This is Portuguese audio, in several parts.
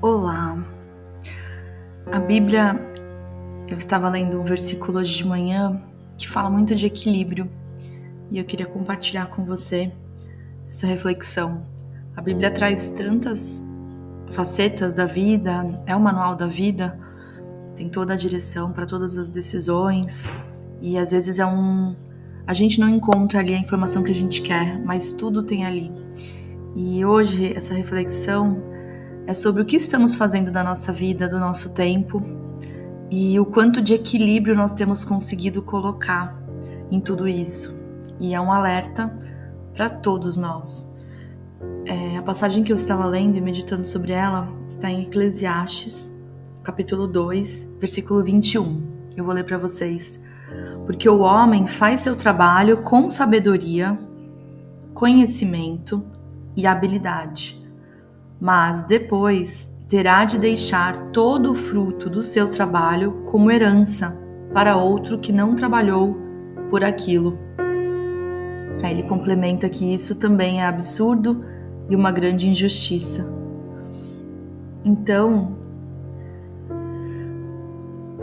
Olá, a Bíblia, eu estava lendo um versículo hoje de manhã que fala muito de equilíbrio e eu queria compartilhar com você essa reflexão. A Bíblia traz tantas facetas da vida, é o manual da vida, tem toda a direção para todas as decisões e às vezes a gente não encontra ali a informação que a gente quer, mas tudo tem ali. E hoje essa reflexão é sobre o que estamos fazendo da nossa vida, do nosso tempo e o quanto de equilíbrio nós temos conseguido colocar em tudo isso. E é um alerta para todos nós. A passagem que eu estava lendo e meditando sobre ela está em Eclesiastes, capítulo 2, versículo 21. Eu vou ler para vocês. Porque o homem faz seu trabalho com sabedoria, conhecimento e habilidade, mas depois terá de deixar todo o fruto do seu trabalho como herança para outro que não trabalhou por aquilo. Aí ele complementa que isso também é absurdo e uma grande injustiça. Então,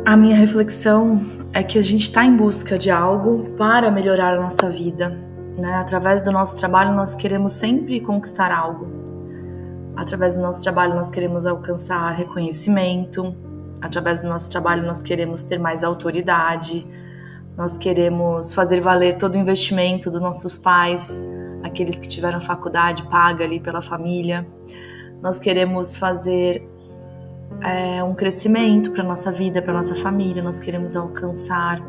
a minha reflexão é que a gente está em busca de algo para melhorar a nossa vida, né? Através do nosso trabalho nós queremos sempre conquistar algo. Através do nosso trabalho nós queremos alcançar reconhecimento, através do nosso trabalho nós queremos ter mais autoridade, nós queremos fazer valer todo o investimento dos nossos pais, aqueles que tiveram faculdade paga ali pela família, nós queremos fazer um crescimento para a nossa vida, para a nossa família, nós queremos alcançar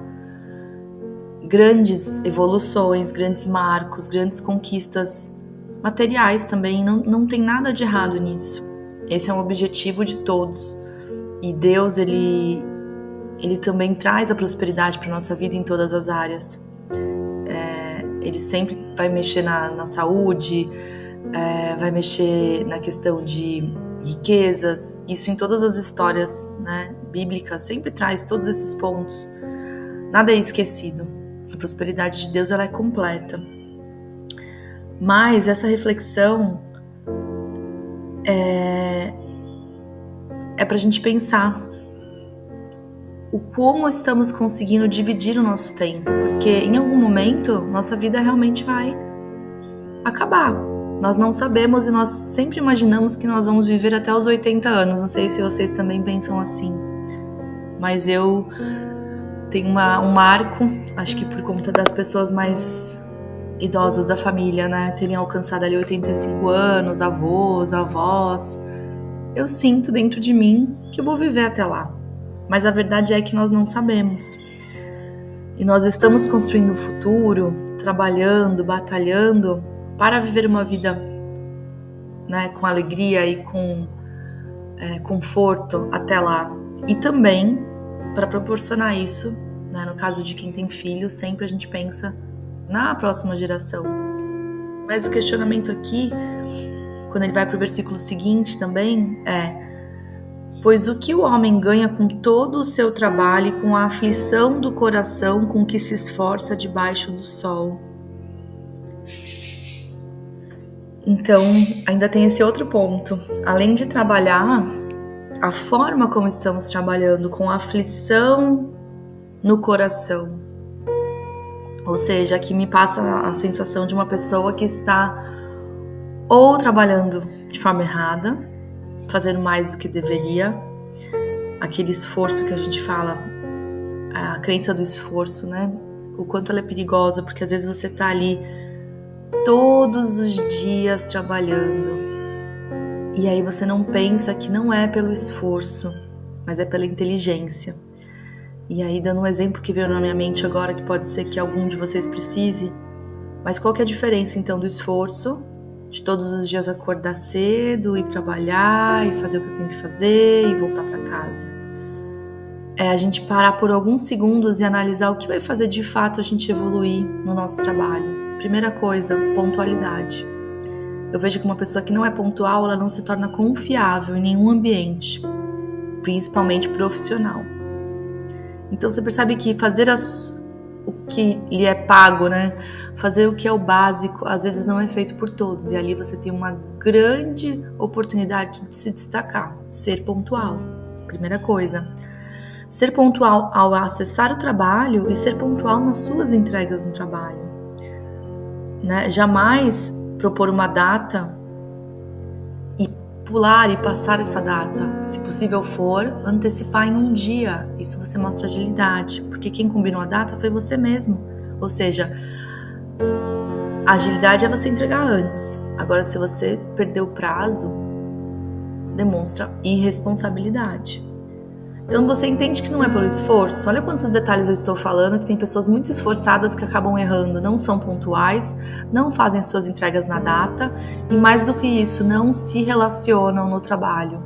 grandes evoluções, grandes marcos, grandes conquistas materiais também, não tem nada de errado nisso. Esse é um objetivo de todos. E Deus, ele também traz a prosperidade para a nossa vida em todas as áreas. Ele sempre vai mexer na saúde, vai mexer na questão de riquezas. Isso em todas as histórias, né, bíblicas, sempre traz todos esses pontos. Nada é esquecido. A prosperidade de Deus, ela é completa. Mas essa reflexão é para a gente pensar o como estamos conseguindo dividir o nosso tempo, porque em algum momento nossa vida realmente vai acabar. Nós não sabemos e nós sempre imaginamos que nós vamos viver até os 80 anos. Não sei se vocês também pensam assim, mas eu tenho um marco, acho que por conta das pessoas mais idosas da família, né, terem alcançado ali 85 anos, avós, avós, eu sinto dentro de mim que eu vou viver até lá. Mas a verdade é que nós não sabemos. E nós estamos construindo um futuro, trabalhando, batalhando para viver uma vida, né, com alegria e com conforto até lá. E também para proporcionar isso, né, no caso de quem tem filhos, sempre a gente pensa na próxima geração. Mas o questionamento aqui, quando ele vai para o versículo seguinte também, pois o que o homem ganha com todo o seu trabalho e com a aflição do coração com que se esforça debaixo do sol? Então, ainda tem esse outro ponto. Além de trabalhar, a forma como estamos trabalhando, com aflição no coração. Ou seja, aqui me passa a sensação de uma pessoa que está ou trabalhando de forma errada, fazendo mais do que deveria, aquele esforço que a gente fala, a crença do esforço, né? O quanto ela é perigosa, porque às vezes você está ali todos os dias trabalhando e aí você não pensa que não é pelo esforço, mas é pela inteligência. E aí, dando um exemplo que veio na minha mente agora, que pode ser que algum de vocês precise, mas qual que é a diferença então do esforço, de todos os dias acordar cedo, ir trabalhar e fazer o que eu tenho que fazer e voltar para casa? É a gente parar por alguns segundos e analisar o que vai fazer de fato a gente evoluir no nosso trabalho. Primeira coisa, pontualidade. Eu vejo que uma pessoa que não é pontual, ela não se torna confiável em nenhum ambiente, principalmente profissional. Então você percebe que fazer o que lhe é pago, né? Fazer o que é o básico, às vezes não é feito por todos. E ali você tem uma grande oportunidade de se destacar, ser pontual. Primeira coisa. Ser pontual ao acessar o trabalho e ser pontual nas suas entregas no trabalho. Né? Jamais propor uma data e pular e passar essa data. Se possível for, antecipar em um dia. Isso você mostra agilidade, porque quem combinou a data foi você mesmo. Ou seja, a agilidade é você entregar antes. Agora, se você perder o prazo, demonstra irresponsabilidade. Então você entende que não é pelo esforço. Olha quantos detalhes eu estou falando, que tem pessoas muito esforçadas que acabam errando, não são pontuais, não fazem suas entregas na data e, mais do que isso, não se relacionam no trabalho.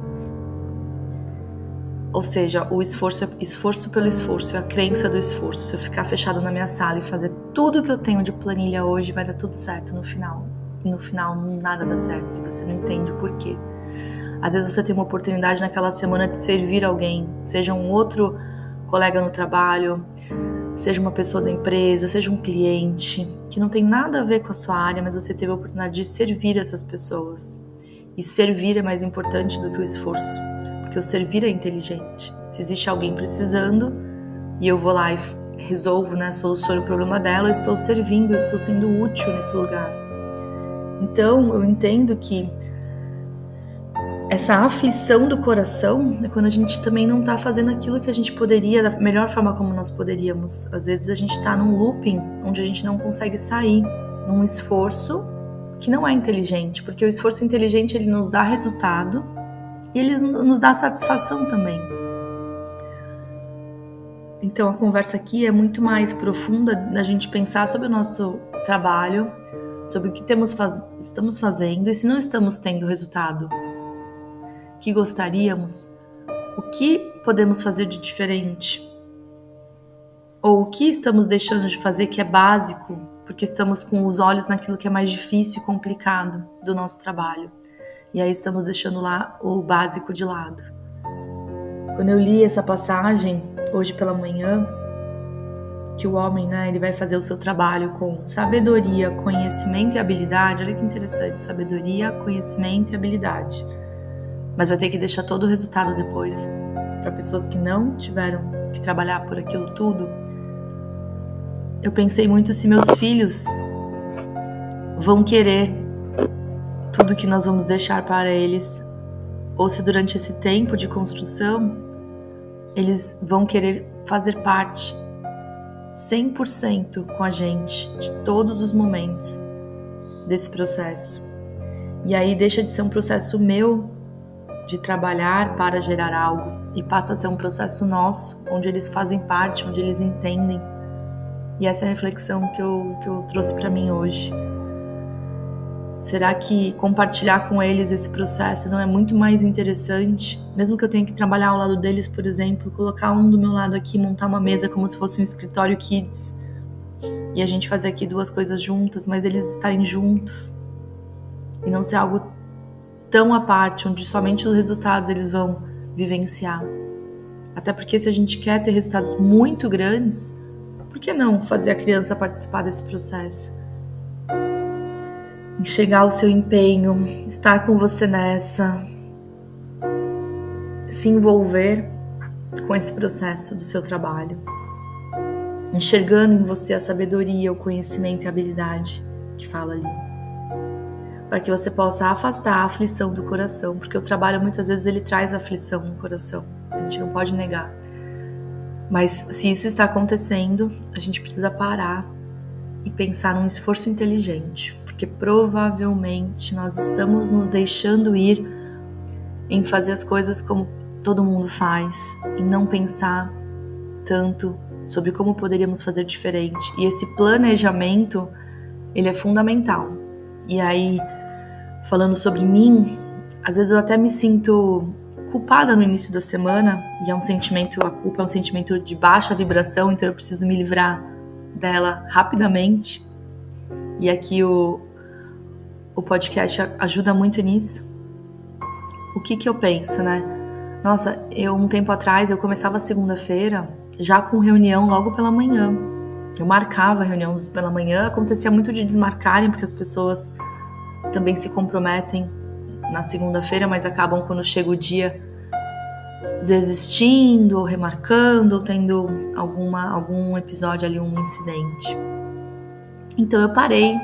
Ou seja, o esforço pelo esforço, é a crença do esforço. Se eu ficar fechado na minha sala e fazer tudo que eu tenho de planilha hoje, vai dar tudo certo no final. E no final nada dá certo e você não entende o porquê. Às vezes você tem uma oportunidade naquela semana de servir alguém, seja um outro colega no trabalho, seja uma pessoa da empresa, seja um cliente, que não tem nada a ver com a sua área, mas você teve a oportunidade de servir essas pessoas. E servir é mais importante do que o esforço, porque o servir é inteligente. Se existe alguém precisando e eu vou lá e resolvo, soluciono o problema dela, eu estou servindo, eu estou sendo útil nesse lugar. Então, eu entendo que essa aflição do coração é quando a gente também não está fazendo aquilo que a gente poderia, da melhor forma como nós poderíamos. Às vezes a gente está num looping onde a gente não consegue sair, num esforço que não é inteligente, porque o esforço inteligente ele nos dá resultado e ele nos dá satisfação também. Então a conversa aqui é muito mais profunda da gente pensar sobre o nosso trabalho, sobre o que estamos fazendo e se não estamos tendo resultado que gostaríamos, o que podemos fazer de diferente? Ou o que estamos deixando de fazer que é básico, porque estamos com os olhos naquilo que é mais difícil e complicado do nosso trabalho. E aí estamos deixando lá o básico de lado. Quando eu li essa passagem, hoje pela manhã, que o homem, ele vai fazer o seu trabalho com sabedoria, conhecimento e habilidade. Olha que interessante, sabedoria, conhecimento e habilidade. Mas vai ter que deixar todo o resultado depois para pessoas que não tiveram que trabalhar por aquilo tudo. Eu pensei muito se meus filhos vão querer tudo que nós vamos deixar para eles, ou se durante esse tempo de construção eles vão querer fazer parte 100% com a gente de todos os momentos desse processo. E aí deixa de ser um processo meu de trabalhar para gerar algo e passa a ser um processo nosso, onde eles fazem parte, onde eles entendem. E essa é a reflexão que eu trouxe para mim hoje. Será que compartilhar com eles esse processo não é muito mais interessante? Mesmo que eu tenha que trabalhar ao lado deles, por exemplo, colocar um do meu lado aqui, montar uma mesa como se fosse um escritório kids e a gente fazer aqui duas coisas juntas, mas eles estarem juntos e não ser algo tão à parte, onde somente os resultados eles vão vivenciar. Até porque se a gente quer ter resultados muito grandes, por que não fazer a criança participar desse processo? Enxergar o seu empenho, estar com você nessa, se envolver com esse processo do seu trabalho. Enxergando em você a sabedoria, o conhecimento e a habilidade que fala ali. Para que você possa afastar a aflição do coração, porque o trabalho muitas vezes ele traz aflição no coração, a gente não pode negar. Mas se isso está acontecendo, a gente precisa parar e pensar num esforço inteligente, porque provavelmente nós estamos nos deixando ir em fazer as coisas como todo mundo faz, em não pensar tanto sobre como poderíamos fazer diferente. E esse planejamento, ele é fundamental. E aí, falando sobre mim, às vezes eu até me sinto culpada no início da semana, e a culpa é um sentimento de baixa vibração, então eu preciso me livrar dela rapidamente. E aqui o podcast ajuda muito nisso. O que eu penso, Nossa, um tempo atrás eu começava a segunda-feira já com reunião logo pela manhã. Eu marcava reuniões pela manhã, acontecia muito de desmarcarem, porque as pessoas também se comprometem na segunda-feira, mas acabam quando chega o dia desistindo ou remarcando ou tendo algum episódio ali, um incidente. Então eu parei,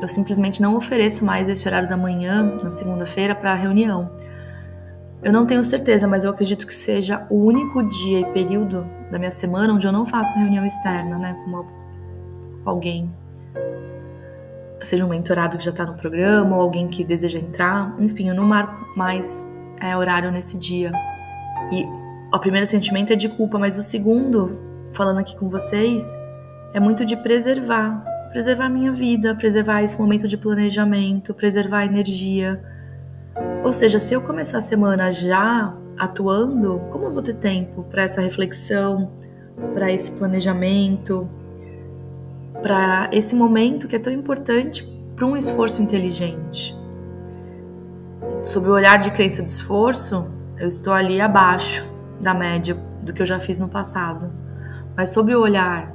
eu simplesmente não ofereço mais esse horário da manhã na segunda-feira para reunião. Eu não tenho certeza, mas eu acredito que seja o único dia e período da minha semana onde eu não faço reunião externa, né, com alguém. Seja um mentorado que já está no programa ou alguém que deseja entrar. Enfim, eu não marco mais horário nesse dia. E o primeiro sentimento é de culpa, mas o segundo, falando aqui com vocês, é muito de preservar a minha vida, preservar esse momento de planejamento, preservar a energia. Ou seja, se eu começar a semana já atuando, como eu vou ter tempo para essa reflexão, para esse planejamento, para esse momento que é tão importante para um esforço inteligente? Sob o olhar de crença do esforço, eu estou ali abaixo da média do que eu já fiz no passado. Mas sob o olhar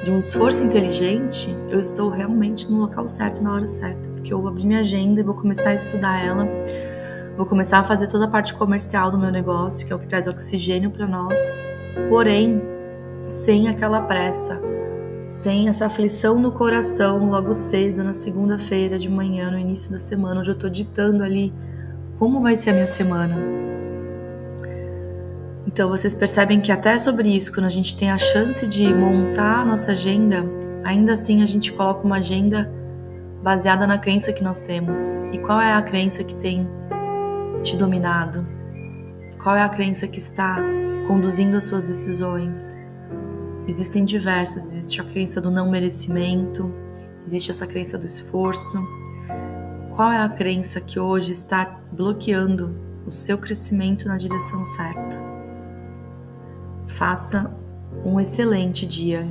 de um esforço inteligente, eu estou realmente no local certo, na hora certa. Porque eu vou abrir minha agenda e vou começar a estudar ela. Vou começar a fazer toda a parte comercial do meu negócio, que é o que traz oxigênio para nós. Porém, sem aquela pressa, sem essa aflição no coração logo cedo, na segunda-feira de manhã, no início da semana, onde eu estou ditando ali como vai ser a minha semana. Então vocês percebem que até sobre isso, quando a gente tem a chance de montar a nossa agenda, ainda assim a gente coloca uma agenda baseada na crença que nós temos. E qual é a crença que tem te dominado? Qual é a crença que está conduzindo as suas decisões? Existem diversas, existe a crença do não merecimento, existe essa crença do esforço. Qual é a crença que hoje está bloqueando o seu crescimento na direção certa? Faça um excelente dia